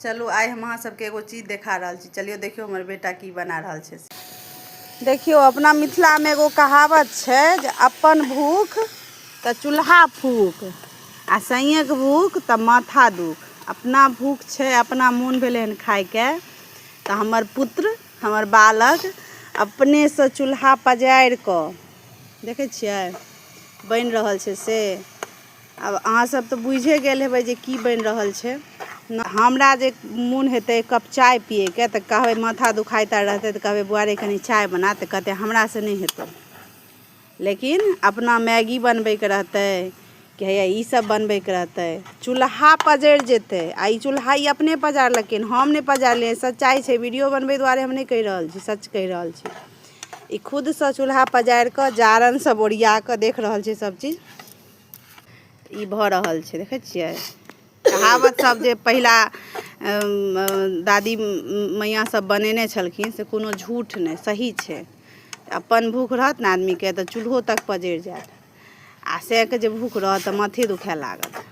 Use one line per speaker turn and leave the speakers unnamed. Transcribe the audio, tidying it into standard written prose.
चलू आइ हम अहाँ सबके एगो चीज देखा रहल छी। चलियो देखियो हमर बेटा की बना रहल छै। देखियो अपना मिथिला में एगो कहावत छै जे अपन भूख त चूल्हा फूक आ सैयक भूख त माथा दुख। अपना भूख छै, अपना मोन भेलै हन खाइके त हमर पुत्र हमर बालक अपने से चूल्हा पजारि कऽ देखै छियै बनि रहल छै से। अब अहाँ सब तो बुझे गेल हेबै जे की बनि रहल छै। हमरा जे मोन हेतै कप चाय पियैके तऽ कहबै माथा दुखाइता रहतै तऽ कहबै बुआरे कनि चाय बना, तऽ कहतै हमरासँ नहि हेतै। लेकिन अपना मैगी बनबैके रहतै कि हैया ई सब बनबैके रहतै, चूल्हा पजरि जेतै। आ ई चूल्हा ई अपने पजारलखिन, हम नहि पजारलियै। सच्चाइ छै, वीडियो बनबै दुआरे हम नहि कहि रहल छी, सच कहि रहल छी। ई खुदसँ चूल्हा पजारि कऽ जारन सब ओरिया कऽ देख रहल छै सब चीज। ई भऽ रहल छै देखै छियै। कहावत सब जे पहिला दादी मैया सब बनेने छलखिन से कोनो झूठ नहि, सही छै। अपन भूख रहत ने आदमीके तऽ चूल्हो तक पजरि जायत, आ सएहके जे भूख रहत तऽ माथे दुखाए लागत।